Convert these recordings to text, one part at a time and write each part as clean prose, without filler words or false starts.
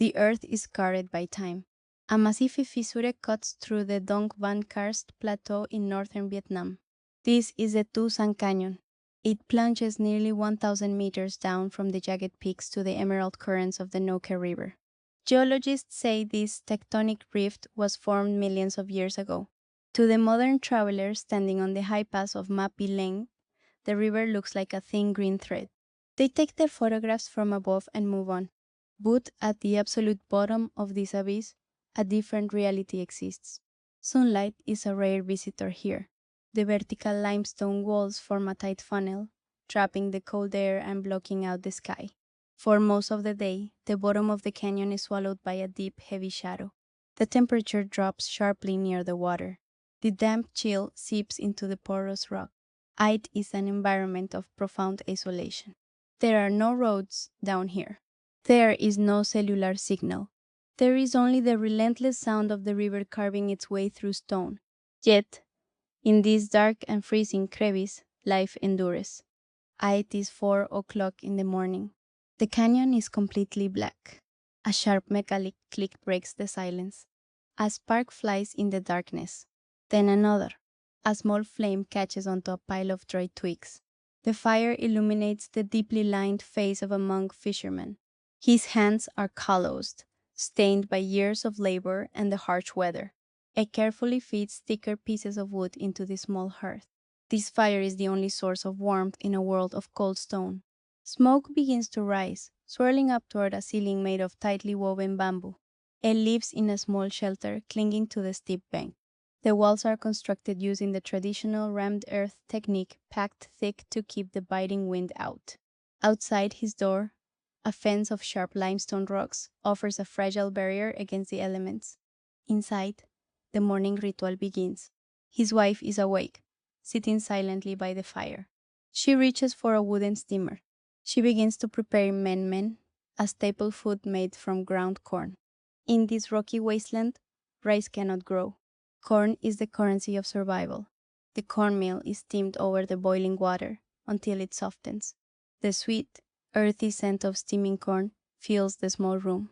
The earth is scarred by time. A massive fissure cuts through the Dong Van Karst Plateau in northern Vietnam. This is the Tu Sang Canyon. It plunges nearly 1,000 meters down from the jagged peaks to the emerald currents of the Noke River. Geologists say this tectonic rift was formed millions of years ago. To the modern traveler standing on the high pass of Mapi Leng, the river looks like a thin green thread. They take their photographs from above and move on. But at the absolute bottom of this abyss, a different reality exists. Sunlight is a rare visitor here. The vertical limestone walls form a tight funnel, trapping the cold air and blocking out the sky. For most of the day, the bottom of the canyon is swallowed by a deep, heavy shadow. The temperature drops sharply near the water. The damp chill seeps into the porous rock. It is an environment of profound isolation. There are no roads down here. There is no cellular signal. There is only the relentless sound of the river carving its way through stone. Yet, in this dark and freezing crevice, life endures. It is 4 o'clock in the morning. The canyon is completely black. A sharp metallic click breaks the silence. A spark flies in the darkness. Then another. A small flame catches onto a pile of dry twigs. The fire illuminates the deeply lined face of a monk fisherman. His hands are calloused, stained by years of labor and the harsh weather. He carefully feeds thicker pieces of wood into the small hearth. This fire is the only source of warmth in a world of cold stone. Smoke begins to rise, swirling up toward a ceiling made of tightly woven bamboo. He lives in a small shelter clinging to the steep bank. The walls are constructed using the traditional rammed earth technique, packed thick to keep the biting wind out. Outside his door, a fence of sharp limestone rocks offers a fragile barrier against the elements. Inside, the morning ritual begins. His wife is awake, sitting silently by the fire. She reaches for a wooden steamer. She begins to prepare men, a staple food made from ground corn. In this rocky wasteland, rice cannot grow. Corn is the currency of survival. The cornmeal is steamed over the boiling water until it softens. The sweet, earthy scent of steaming corn fills the small room.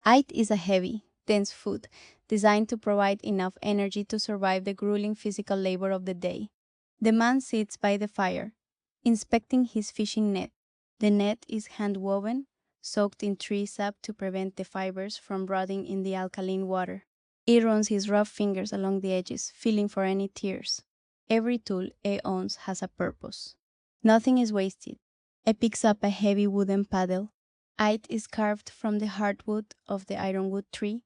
It is a heavy, dense food designed to provide enough energy to survive the grueling physical labor of the day. The man sits by the fire, inspecting his fishing net. The net is hand-woven, soaked in tree sap to prevent the fibers from rotting in the alkaline water. He runs his rough fingers along the edges, feeling for any tears. Every tool he owns has a purpose. Nothing is wasted. He picks up a heavy wooden paddle. It is carved from the hardwood of the ironwood tree,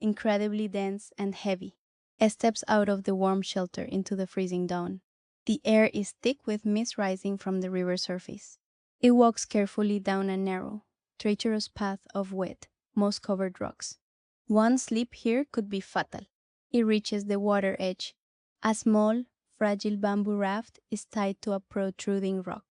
incredibly dense and heavy. He steps out of the warm shelter into the freezing dawn. The air is thick with mist rising from the river surface. He walks carefully down a narrow, treacherous path of wet, moss-covered rocks. One slip here could be fatal. He reaches the water edge. A small, fragile bamboo raft is tied to a protruding rock.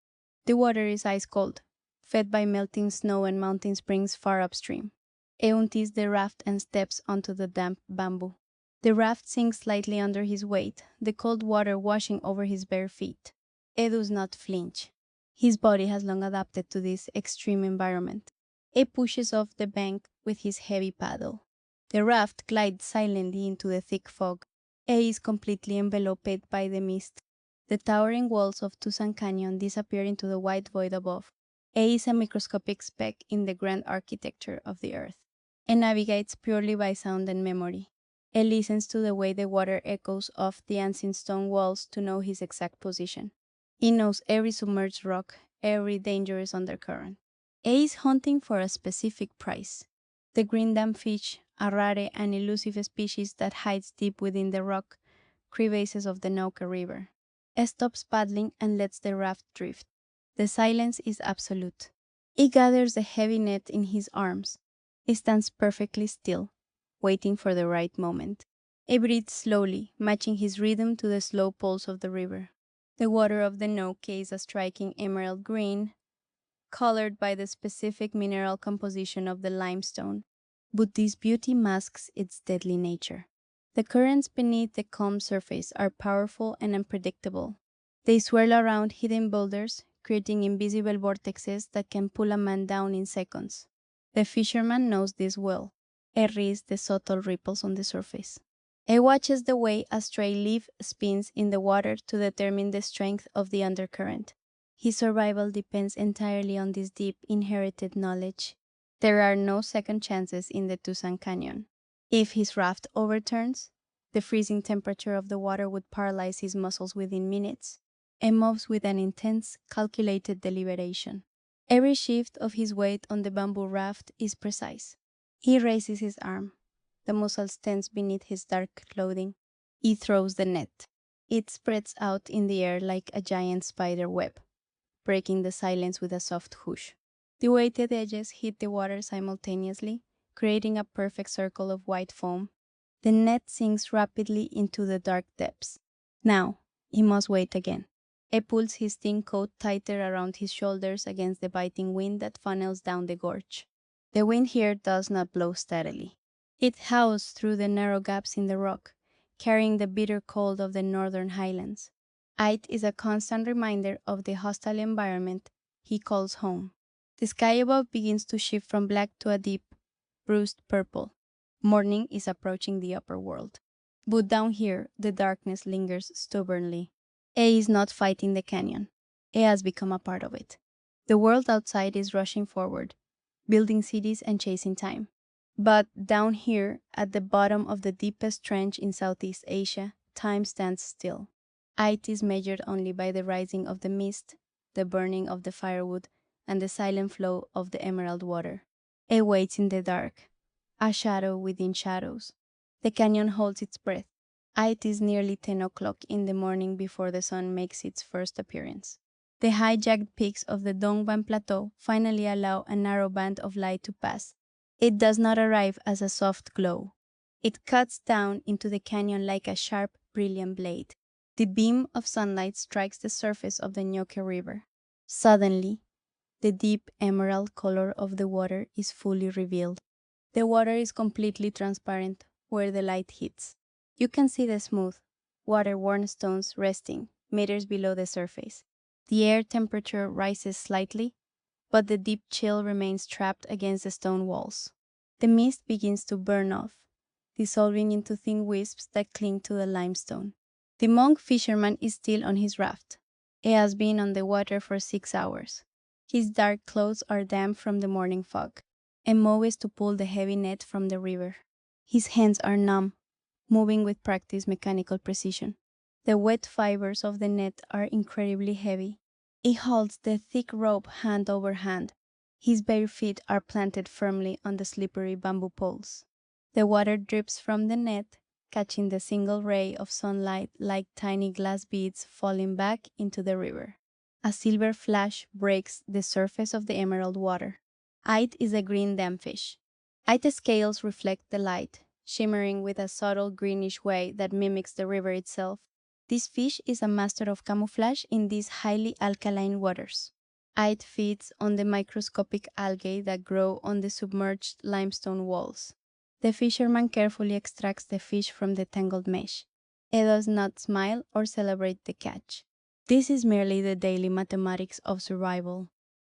The water is ice cold, fed by melting snow and mountain springs far upstream. He unties the raft and steps onto the damp bamboo. The raft sinks slightly under his weight, the cold water washing over his bare feet. He does not flinch. His body has long adapted to this extreme environment. He pushes off the bank with his heavy paddle. The raft glides silently into the thick fog. He is completely enveloped by the mist. The towering walls of Tucson Canyon disappear into the white void above. He is a microscopic speck in the grand architecture of the earth. He navigates purely by sound and memory. He listens to the way the water echoes off the unseen stone walls to know his exact position. He knows every submerged rock, every dangerous undercurrent. He is hunting for a specific prize. The green dam fish, a rare and elusive species that hides deep within the rock crevasses of the Noke River. He stops paddling and lets the raft drift. The silence is absolute. He gathers the heavy net in his arms. He stands perfectly still, waiting for the right moment. He breathes slowly, matching his rhythm to the slow pulse of the river. The water of the Noke is a striking emerald green, colored by the specific mineral composition of the limestone. But this beauty masks its deadly nature. The currents beneath the calm surface are powerful and unpredictable. They swirl around hidden boulders, creating invisible vortexes that can pull a man down in seconds. The fisherman knows this well. He reads the subtle ripples on the surface. He watches the way a stray leaf spins in the water to determine the strength of the undercurrent. His survival depends entirely on this deep inherited knowledge. There are no second chances in the Tucson Canyon. If his raft overturns, the freezing temperature of the water would paralyze his muscles within minutes. He moves with an intense, calculated deliberation. Every shift of his weight on the bamboo raft is precise. He raises his arm. The muscles tense beneath his dark clothing. He throws the net. It spreads out in the air like a giant spider web, breaking the silence with a soft whoosh. The weighted edges hit the water simultaneously, creating a perfect circle of white foam. The net sinks rapidly into the dark depths. Now, he must wait again. He pulls his thin coat tighter around his shoulders against the biting wind that funnels down the gorge. The wind here does not blow steadily. It howls through the narrow gaps in the rock, carrying the bitter cold of the northern highlands. It is a constant reminder of the hostile environment he calls home. The sky above begins to shift from black to a deep, bruised purple. Morning is approaching the upper world. But down here, the darkness lingers stubbornly. He is not fighting the canyon. He has become a part of it. The world outside is rushing forward, building cities and chasing time. But down here, at the bottom of the deepest trench in Southeast Asia, time stands still. It is measured only by the rising of the mist, the burning of the firewood, and the silent flow of the emerald water. It waits in the dark, a shadow within shadows. The canyon holds its breath. It is nearly 10 o'clock in the morning before the sun makes its first appearance. The high-jagged peaks of the Dongban Plateau finally allow a narrow band of light to pass. It does not arrive as a soft glow. It cuts down into the canyon like a sharp, brilliant blade. The beam of sunlight strikes the surface of the Ñoque River. Suddenly, the deep emerald color of the water is fully revealed. The water is completely transparent where the light hits. You can see the smooth, water-worn stones resting meters below the surface. The air temperature rises slightly, but the deep chill remains trapped against the stone walls. The mist begins to burn off, dissolving into thin wisps that cling to the limestone. The monk fisherman is still on his raft. He has been on the water for 6 hours. His dark clothes are damp from the morning fog. He moves to pull the heavy net from the river. His hands are numb, moving with practiced mechanical precision. The wet fibers of the net are incredibly heavy. He holds the thick rope hand over hand. His bare feet are planted firmly on the slippery bamboo poles. The water drips from the net, catching the single ray of sunlight like tiny glass beads falling back into the river. A silver flash breaks the surface of the emerald water. It is a green damfish. Its scales reflect the light, shimmering with a subtle greenish way that mimics the river itself. This fish is a master of camouflage in these highly alkaline waters. It feeds on the microscopic algae that grow on the submerged limestone walls. The fisherman carefully extracts the fish from the tangled mesh. He does not smile or celebrate the catch. This is merely the daily mathematics of survival.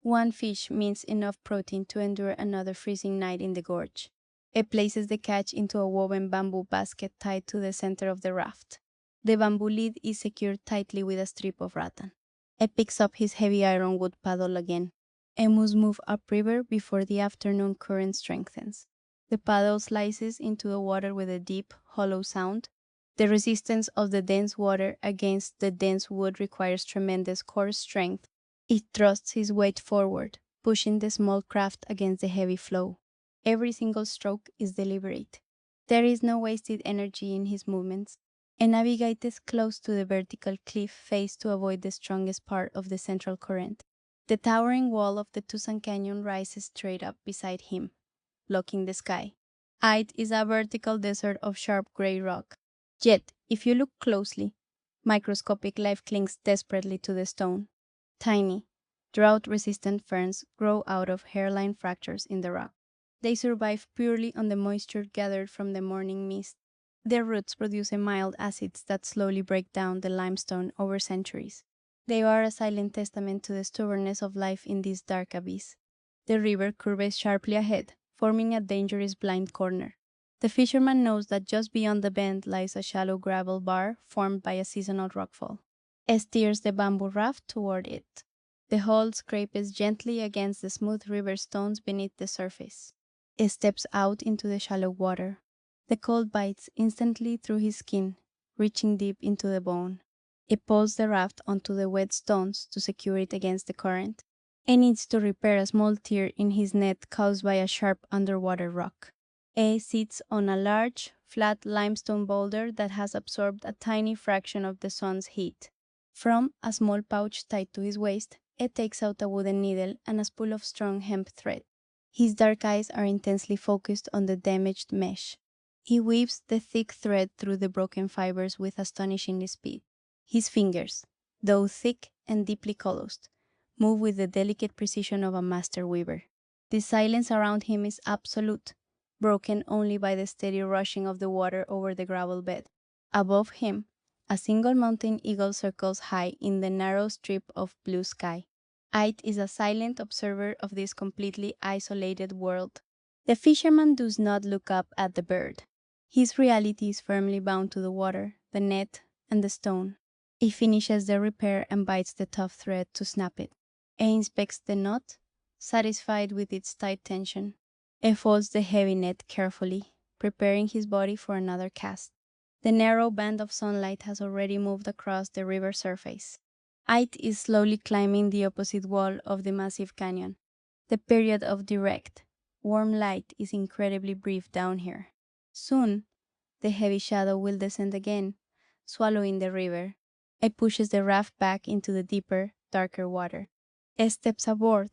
One fish means enough protein to endure another freezing night in the gorge. He places the catch into a woven bamboo basket tied to the center of the raft. The bamboo lid is secured tightly with a strip of rattan. He picks up his heavy ironwood paddle again. He must move upriver before the afternoon current strengthens. The paddle slices into the water with a deep, hollow sound. The resistance of the dense water against the dense wood requires tremendous core strength. He thrusts his weight forward, pushing the small craft against the heavy flow. Every single stroke is deliberate. There is no wasted energy in his movements. He navigates close to the vertical cliff face to avoid the strongest part of the central current. The towering wall of the Tucson Canyon rises straight up beside him, blocking the sky. It is a vertical desert of sharp gray rock. Yet, if you look closely, microscopic life clings desperately to the stone. Tiny, drought-resistant ferns grow out of hairline fractures in the rock. They survive purely on the moisture gathered from the morning mist. Their roots produce mild acids that slowly break down the limestone over centuries. They are a silent testament to the stubbornness of life in this dark abyss. The river curves sharply ahead, forming a dangerous blind corner. The fisherman knows that just beyond the bend lies a shallow gravel bar formed by a seasonal rockfall. He steers the bamboo raft toward it. The hull scrapes gently against the smooth river stones beneath the surface. He steps out into the shallow water. The cold bites instantly through his skin, reaching deep into the bone. He pulls the raft onto the wet stones to secure it against the current. He needs to repair a small tear in his net caused by a sharp underwater rock. He sits on a large, flat limestone boulder that has absorbed a tiny fraction of the sun's heat. From a small pouch tied to his waist, he takes out a wooden needle and a spool of strong hemp thread. His dark eyes are intensely focused on the damaged mesh. He weaves the thick thread through the broken fibers with astonishing speed. His fingers, though thick and deeply calloused, move with the delicate precision of a master weaver. The silence around him is absolute, broken only by the steady rushing of the water over the gravel bed. Above him, a single mountain eagle circles high in the narrow strip of blue sky. It is a silent observer of this completely isolated world. The fisherman does not look up at the bird. His reality is firmly bound to the water, the net, and the stone. He finishes the repair and bites the tough thread to snap it. He inspects the knot, satisfied with its tight tension. He folds the heavy net carefully, preparing his body for another cast. The narrow band of sunlight has already moved across the river surface. It is slowly climbing the opposite wall of the massive canyon. The period of direct, warm light is incredibly brief down here. Soon, the heavy shadow will descend again, swallowing the river. It pushes the raft back into the deeper, darker water. He steps aboard,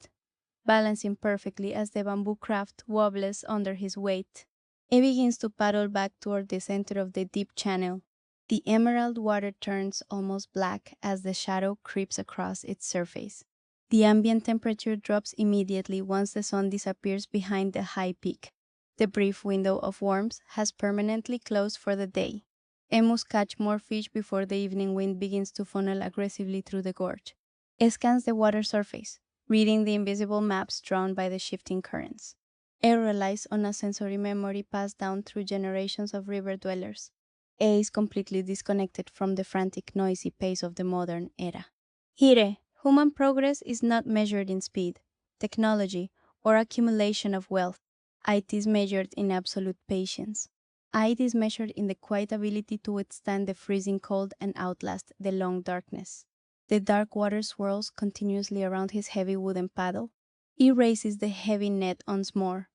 balancing perfectly as the bamboo craft wobbles under his weight. He begins to paddle back toward the center of the deep channel. The emerald water turns almost black as the shadow creeps across its surface. The ambient temperature drops immediately once the sun disappears behind the high peak. The brief window of warmth has permanently closed for the day. He must catch more fish before the evening wind begins to funnel aggressively through the gorge. He scans the water surface, reading the invisible maps drawn by the shifting currents. He relies on a sensory memory passed down through generations of river dwellers. He is completely disconnected from the frantic, noisy pace of the modern era. Here, human progress is not measured in speed, technology, or accumulation of wealth. It is measured in absolute patience. It is measured in the quiet ability to withstand the freezing cold and outlast the long darkness. The dark water swirls continuously around his heavy wooden paddle. He raises the heavy net once more,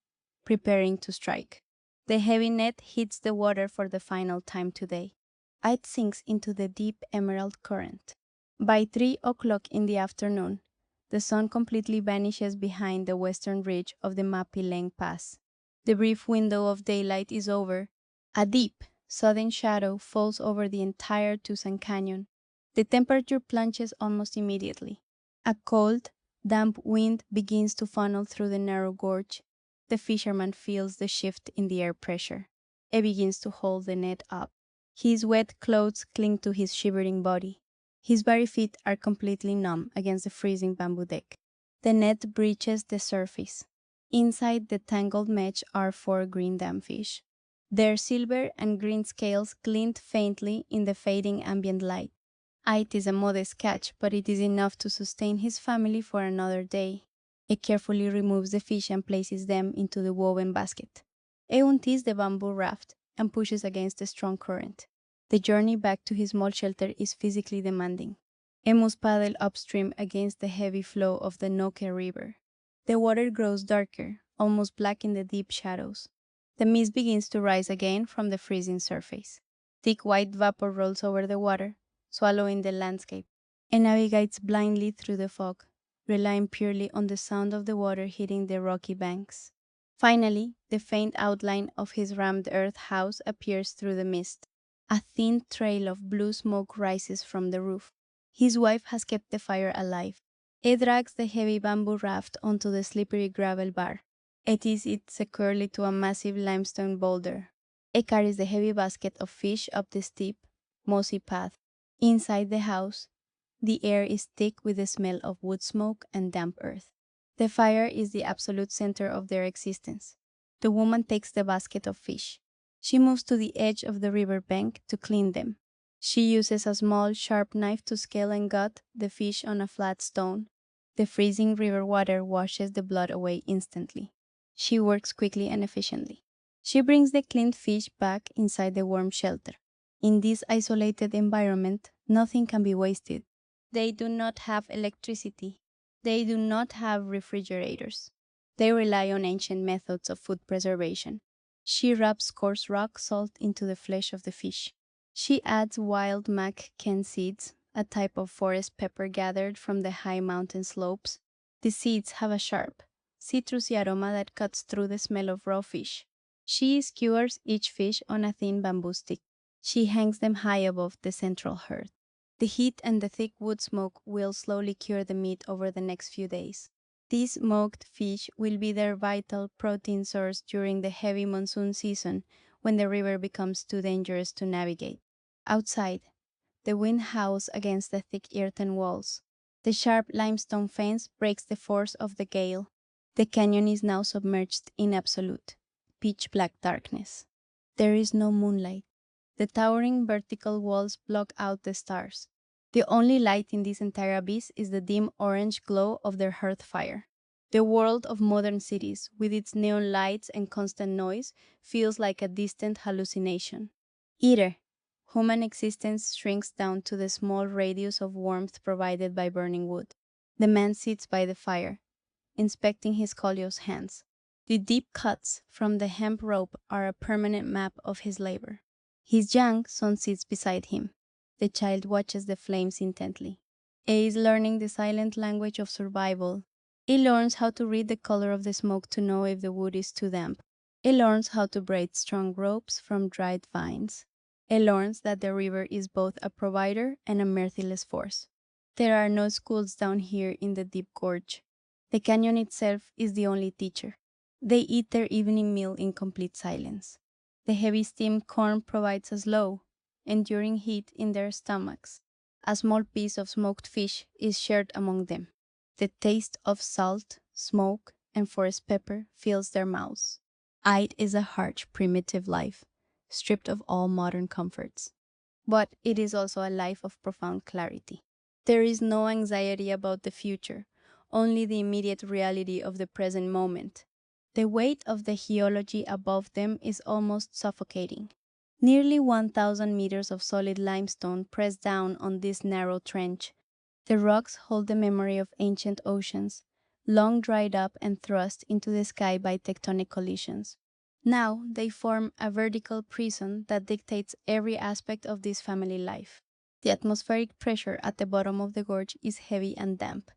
preparing to strike. The heavy net hits the water for the final time today. It sinks into the deep emerald current. By 3 o'clock in the afternoon, the sun completely vanishes behind the western ridge of the Mapileng Pass. The brief window of daylight is over. A deep, sudden shadow falls over the entire Tucson Canyon. The temperature plunges almost immediately. A cold, damp wind begins to funnel through the narrow gorge. The fisherman feels the shift in the air pressure. He begins to hold the net up. His wet clothes cling to his shivering body. His bare feet are completely numb against the freezing bamboo deck. The net breaches the surface. Inside the tangled mesh are 4 green damfish. Their silver and green scales glint faintly in the fading ambient light. It is a modest catch, but it is enough to sustain his family for another day. He carefully removes the fish and places them into the woven basket. He unties the bamboo raft and pushes against the strong current. The journey back to his small shelter is physically demanding. He must paddle upstream against the heavy flow of the Noke River. The water grows darker, almost black in the deep shadows. The mist begins to rise again from the freezing surface. Thick white vapor rolls over the water, swallowing the landscape. He navigates blindly through the fog, relying purely on the sound of the water hitting the rocky banks. Finally, the faint outline of his rammed earth house appears through the mist. A thin trail of blue smoke rises from the roof. His wife has kept the fire alive. He drags the heavy bamboo raft onto the slippery gravel bar. It is securely to a massive limestone boulder. He carries the heavy basket of fish up the steep, mossy path. Inside the house, the air is thick with the smell of wood smoke and damp earth. The fire is the absolute center of their existence. The woman takes the basket of fish. She moves to the edge of the river bank to clean them. She uses a small, sharp knife to scale and gut the fish on a flat stone. The freezing river water washes the blood away instantly. She works quickly and efficiently. She brings the cleaned fish back inside the warm shelter. In this isolated environment, nothing can be wasted. They do not have electricity. They do not have refrigerators. They rely on ancient methods of food preservation. She rubs coarse rock salt into the flesh of the fish. She adds wild mac can seeds, a type of forest pepper gathered from the high mountain slopes. The seeds have a sharp, citrusy aroma that cuts through the smell of raw fish. She skewers each fish on a thin bamboo stick. She hangs them high above the central hearth. The heat and the thick wood smoke will slowly cure the meat over the next few days. These smoked fish will be their vital protein source during the heavy monsoon season when the river becomes too dangerous to navigate. Outside, the wind howls against the thick earthen walls. The sharp limestone fence breaks the force of the gale. The canyon is now submerged in absolute, pitch-black darkness. There is no moonlight. The towering vertical walls block out the stars. The only light in this entire abyss is the dim orange glow of their hearth fire. The world of modern cities, with its neon lights and constant noise, feels like a distant hallucination. Either human existence shrinks down to the small radius of warmth provided by burning wood. The man sits by the fire, inspecting his callous hands. The deep cuts from the hemp rope are a permanent map of his labor. His young son sits beside him. The child watches the flames intently. He is learning the silent language of survival. He learns how to read the color of the smoke to know if the wood is too damp. He learns how to braid strong ropes from dried vines. He learns that the river is both a provider and a merciless force. There are no schools down here in the deep gorge. The canyon itself is the only teacher. They eat their evening meal in complete silence. The heavy steamed corn provides a slow, enduring heat in their stomachs. A small piece of smoked fish is shared among them. The taste of salt, smoke, and forest pepper fills their mouths. It is a harsh, primitive life, stripped of all modern comforts. But it is also a life of profound clarity. There is no anxiety about the future, only the immediate reality of the present moment. The weight of the geology above them is almost suffocating. Nearly 1,000 meters of solid limestone press down on this narrow trench. The rocks hold the memory of ancient oceans, long dried up and thrust into the sky by tectonic collisions. Now they form a vertical prison that dictates every aspect of this family life. The atmospheric pressure at the bottom of the gorge is heavy and damp.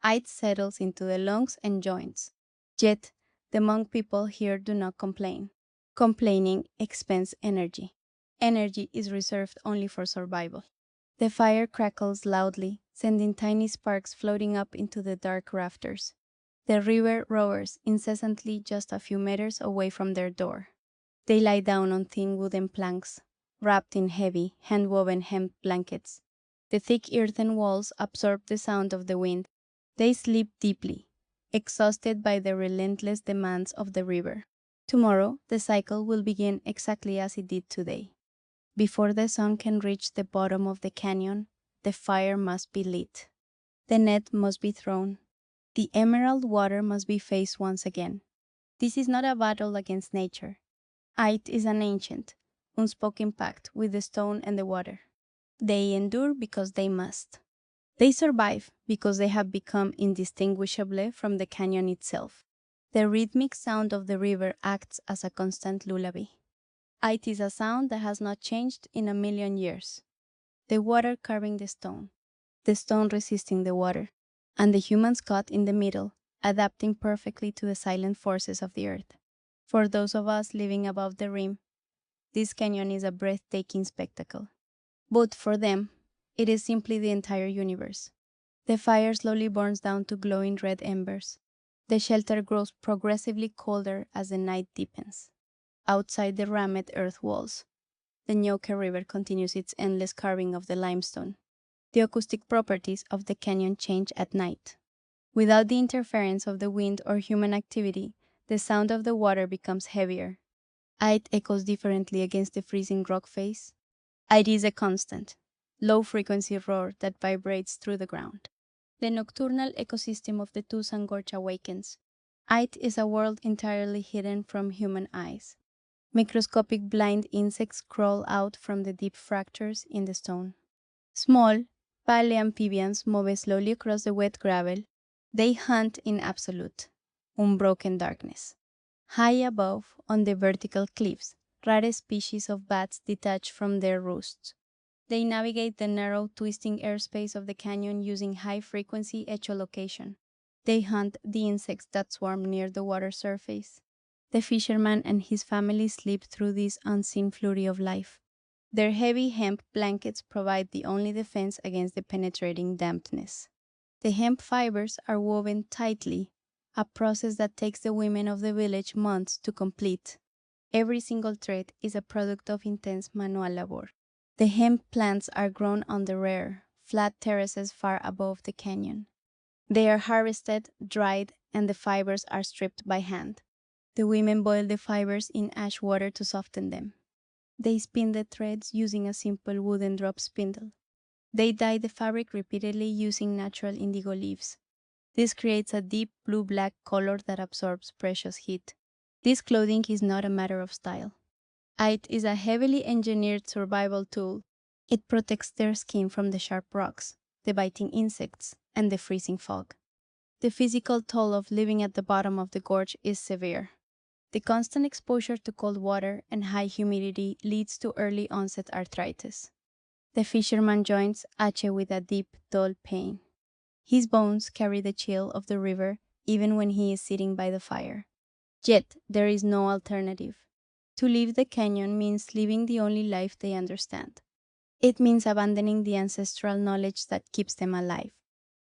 It settles into the lungs and joints. Yet, the monk people here do not complain. Complaining expends energy. Energy is reserved only for survival. The fire crackles loudly, sending tiny sparks floating up into the dark rafters. The river roars incessantly just a few meters away from their door. They lie down on thin wooden planks, wrapped in heavy, hand-woven hemp blankets. The thick earthen walls absorb the sound of the wind. They sleep deeply, exhausted by the relentless demands of the river. Tomorrow, the cycle will begin exactly as it did today. Before the sun can reach the bottom of the canyon, the fire must be lit. The net must be thrown. The emerald water must be faced once again. This is not a battle against nature. It is an ancient, unspoken pact with the stone and the water. They endure because they must. They survive because they have become indistinguishable from the canyon itself. The rhythmic sound of the river acts as a constant lullaby. It is a sound that has not changed in a million years. The water carving the stone resisting the water, and the humans caught in the middle, adapting perfectly to the silent forces of the earth. For those of us living above the rim, this canyon is a breathtaking spectacle. But for them, it is simply the entire universe. The fire slowly burns down to glowing red embers. The shelter grows progressively colder as the night deepens. Outside the rammed earth walls, the Ñoque River continues its endless carving of the limestone. The acoustic properties of the canyon change at night. Without the interference of the wind or human activity, the sound of the water becomes heavier. It echoes differently against the freezing rock face. It is a constant, low-frequency roar that vibrates through the ground. The nocturnal ecosystem of the Tucson Gorge awakens. It is a world entirely hidden from human eyes. Microscopic blind insects crawl out from the deep fractures in the stone. Small, paleamphibians move slowly across the wet gravel. They hunt in absolute, unbroken darkness. High above, on the vertical cliffs, rare species of bats detach from their roosts. They navigate the narrow, twisting airspace of the canyon using high-frequency echolocation. They hunt the insects that swarm near the water surface. The fisherman and his family sleep through this unseen flurry of life. Their heavy hemp blankets provide the only defense against the penetrating dampness. The hemp fibers are woven tightly, a process that takes the women of the village months to complete. Every single thread is a product of intense manual labor. The hemp plants are grown on the rare, flat terraces far above the canyon. They are harvested, dried, and the fibers are stripped by hand. The women boil the fibers in ash water to soften them. They spin the threads using a simple wooden drop spindle. They dye the fabric repeatedly using natural indigo leaves. This creates a deep blue-black color that absorbs precious heat. This clothing is not a matter of style. It is a heavily engineered survival tool. It protects their skin from the sharp rocks, the biting insects, and the freezing fog. The physical toll of living at the bottom of the gorge is severe. The constant exposure to cold water and high humidity leads to early onset arthritis. The fisherman joins Ache with a deep, dull pain. His bones carry the chill of the river even when he is sitting by the fire. Yet there is no alternative. To leave the canyon means living the only life they understand. It means abandoning the ancestral knowledge that keeps them alive.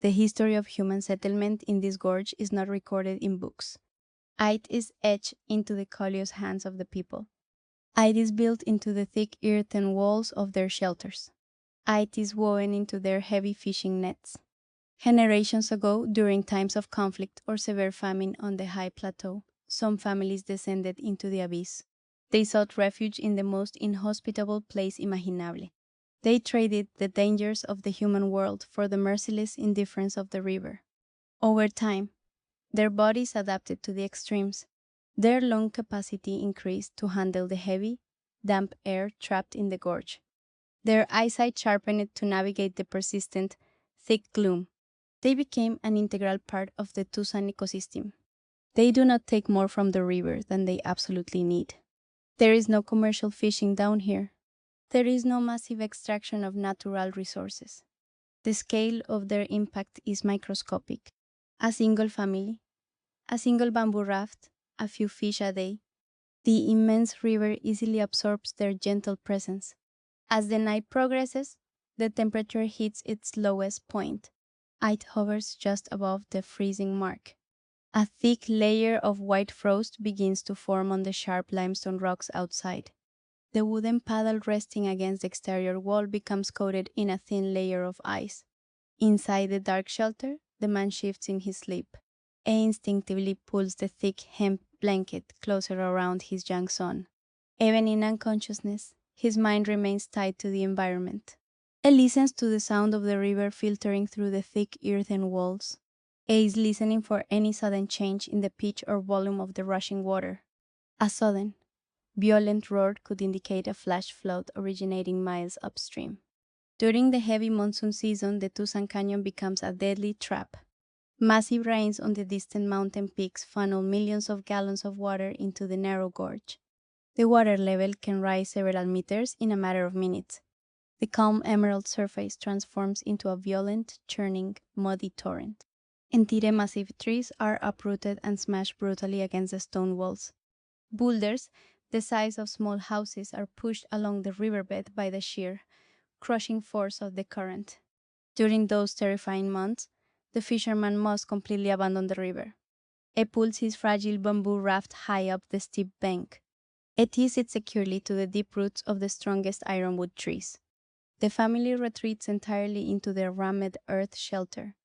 The history of human settlement in this gorge is not recorded in books. It is etched into the callous hands of the people. It is built into the thick earthen walls of their shelters. It is woven into their heavy fishing nets. Generations ago, during times of conflict or severe famine on the high plateau, some families descended into the abyss. They sought refuge in the most inhospitable place imaginable. They traded the dangers of the human world for the merciless indifference of the river. Over time, their bodies adapted to the extremes. Their lung capacity increased to handle the heavy, damp air trapped in the gorge. Their eyesight sharpened to navigate the persistent, thick gloom. They became an integral part of the Tucson ecosystem. They do not take more from the river than they absolutely need. There is no commercial fishing down here. There is no massive extraction of natural resources. The scale of their impact is microscopic. A single family, a single bamboo raft, a few fish a day. The immense river easily absorbs their gentle presence. As the night progresses, the temperature hits its lowest point. It hovers just above the freezing mark. A thick layer of white frost begins to form on the sharp limestone rocks outside. The wooden paddle resting against the exterior wall becomes coated in a thin layer of ice. Inside the dark shelter, the man shifts in his sleep. He instinctively pulls the thick hemp blanket closer around his young son. Even in unconsciousness, his mind remains tied to the environment. He listens to the sound of the river filtering through the thick earthen walls. He is listening for any sudden change in the pitch or volume of the rushing water. A sudden, violent roar could indicate a flash flood originating miles upstream. During the heavy monsoon season, the Tucson Canyon becomes a deadly trap. Massive rains on the distant mountain peaks funnel millions of gallons of water into the narrow gorge. The water level can rise several meters in a matter of minutes. The calm emerald surface transforms into a violent, churning, muddy torrent. Entire massive trees are uprooted and smashed brutally against the stone walls. Boulders, the size of small houses, are pushed along the riverbed by the sheer, crushing force of the current. During those terrifying months, the fisherman must completely abandon the river. He pulls his fragile bamboo raft high up the steep bank. He ties it securely to the deep roots of the strongest ironwood trees. The family retreats entirely into their rammed earth shelter.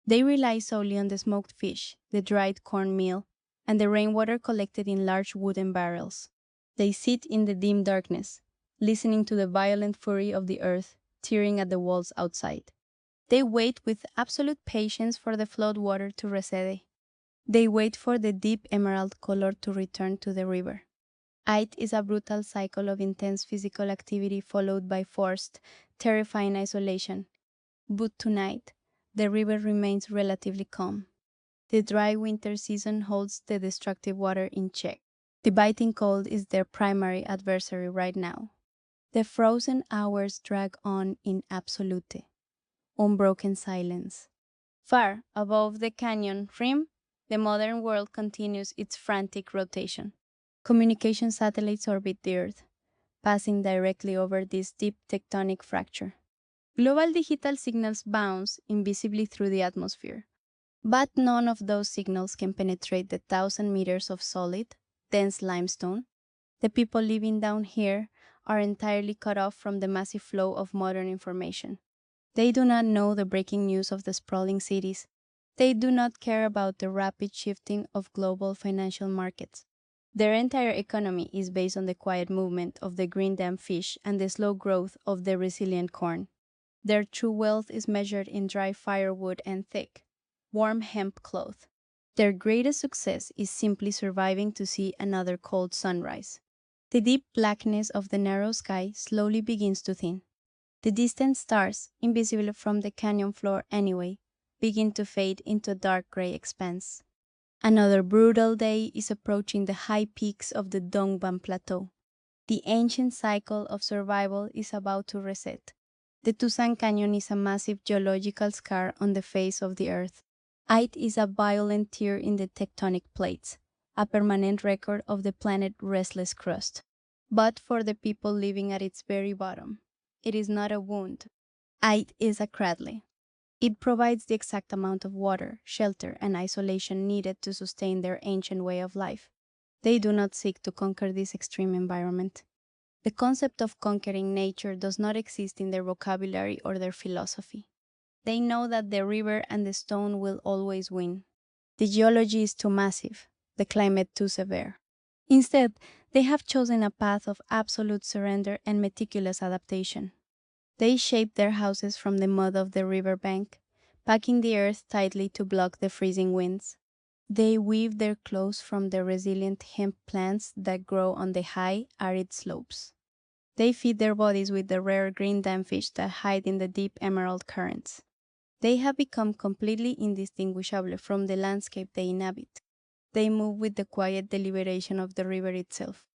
They rely solely on the smoked fish, the dried cornmeal, and the rainwater collected in large wooden barrels. They sit in the dim darkness, listening to the violent fury of the earth tearing at the walls outside. They wait with absolute patience for the flood water to recede. They wait for the deep emerald color to return to the river. It is a brutal cycle of intense physical activity followed by forced, terrifying isolation. But tonight, the river remains relatively calm. The dry winter season holds the destructive water in check. The biting cold is their primary adversary right now. The frozen hours drag on in absolute, unbroken silence. Far above the canyon rim, the modern world continues its frantic rotation. Communication satellites orbit the Earth, passing directly over this deep tectonic fracture. Global digital signals bounce invisibly through the atmosphere, but none of those signals can penetrate the 1,000 meters of solid, dense limestone. The people living down here are entirely cut off from the massive flow of modern information. They do not know the breaking news of the sprawling cities. They do not care about the rapid shifting of global financial markets. Their entire economy is based on the quiet movement of the green dam fish and the slow growth of the resilient corn. Their true wealth is measured in dry firewood and thick, warm hemp cloth. Their greatest success is simply surviving to see another cold sunrise. The deep blackness of the narrow sky slowly begins to thin. The distant stars, invisible from the canyon floor anyway, begin to fade into a dark gray expanse. Another brutal day is approaching the high peaks of the Dongban Plateau. The ancient cycle of survival is about to reset. The Tucson Canyon is a massive geological scar on the face of the earth. It is a violent tear in the tectonic plates, a permanent record of the planet's restless crust. But for the people living at its very bottom, it is not a wound. It is a cradle. It provides the exact amount of water, shelter, and isolation needed to sustain their ancient way of life. They do not seek to conquer this extreme environment. The concept of conquering nature does not exist in their vocabulary or their philosophy. They know that the river and the stone will always win. The geology is too massive, the climate too severe. Instead, they have chosen a path of absolute surrender and meticulous adaptation. They shape their houses from the mud of the riverbank, packing the earth tightly to block the freezing winds. They weave their clothes from the resilient hemp plants that grow on the high, arid slopes. They feed their bodies with the rare green dam fish that hide in the deep emerald currents. They have become completely indistinguishable from the landscape they inhabit. They move with the quiet deliberation of the river itself.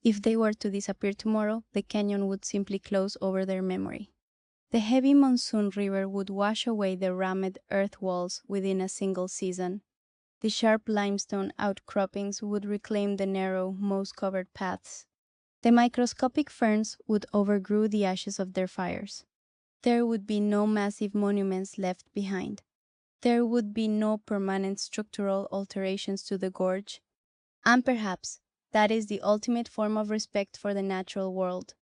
If they were to disappear tomorrow, the canyon would simply close over their memory. The heavy monsoon river would wash away the rammed earth walls within a single season. The sharp limestone outcroppings would reclaim the narrow, moss-covered paths. The microscopic ferns would overgrow the ashes of their fires. There would be no massive monuments left behind. There would be no permanent structural alterations to the gorge. And perhaps that is the ultimate form of respect for the natural world,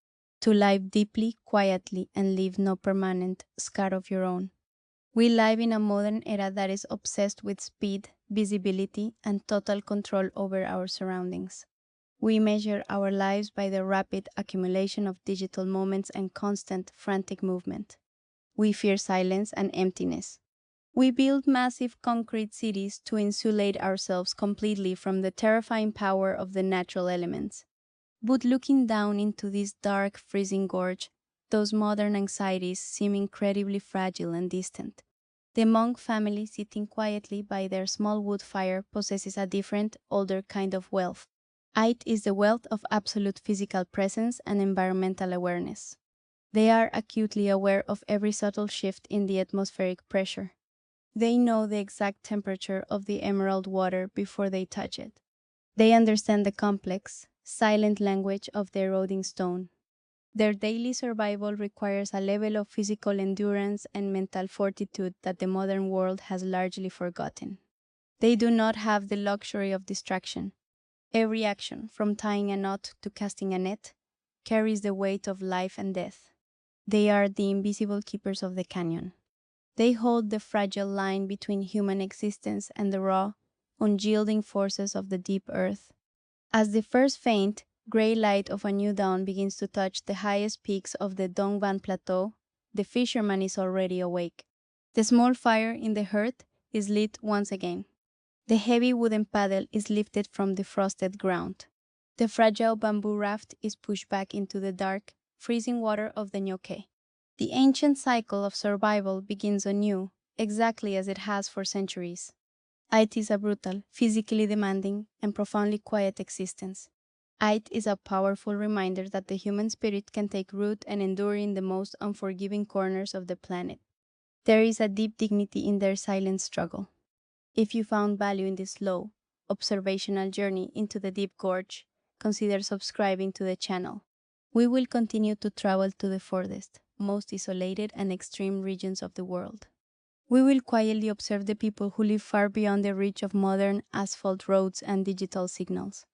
to live deeply, quietly, and leave no permanent scar of your own. We live in a modern era that is obsessed with speed, visibility, and total control over our surroundings. We measure our lives by the rapid accumulation of digital moments and constant, frantic movement. We fear silence and emptiness. We build massive concrete cities to insulate ourselves completely from the terrifying power of the natural elements. But looking down into this dark, freezing gorge, those modern anxieties seem incredibly fragile and distant. The monk family sitting quietly by their small wood fire possesses a different, older kind of wealth. It is the wealth of absolute physical presence and environmental awareness. They are acutely aware of every subtle shift in the atmospheric pressure. They know the exact temperature of the emerald water before they touch it. They understand the complex, silent language of the eroding stone. Their daily survival requires a level of physical endurance and mental fortitude that the modern world has largely forgotten. They do not have the luxury of distraction. Every action, from tying a knot to casting a net, carries the weight of life and death. They are the invisible keepers of the canyon. They hold the fragile line between human existence and the raw, unyielding forces of the deep earth. As the first faint, gray light of a new dawn begins to touch the highest peaks of the Dongban Plateau, the fisherman is already awake. The small fire in the hearth is lit once again. The heavy wooden paddle is lifted from the frosted ground. The fragile bamboo raft is pushed back into the dark, freezing water of the Nyoke. The ancient cycle of survival begins anew, exactly as it has for centuries. It is a brutal, physically demanding, and profoundly quiet existence. It is a powerful reminder that the human spirit can take root and endure in the most unforgiving corners of the planet. There is a deep dignity in their silent struggle. If you found value in this slow, observational journey into the deep gorge, consider subscribing to the channel. We will continue to travel to the furthest, most isolated and extreme regions of the world. We will quietly observe the people who live far beyond the reach of modern asphalt roads and digital signals.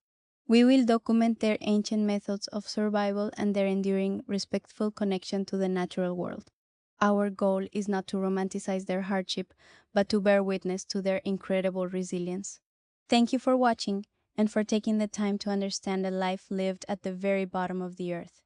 We will document their ancient methods of survival and their enduring, respectful connection to the natural world. Our goal is not to romanticize their hardship, but to bear witness to their incredible resilience. Thank you for watching and for taking the time to understand a life lived at the very bottom of the earth.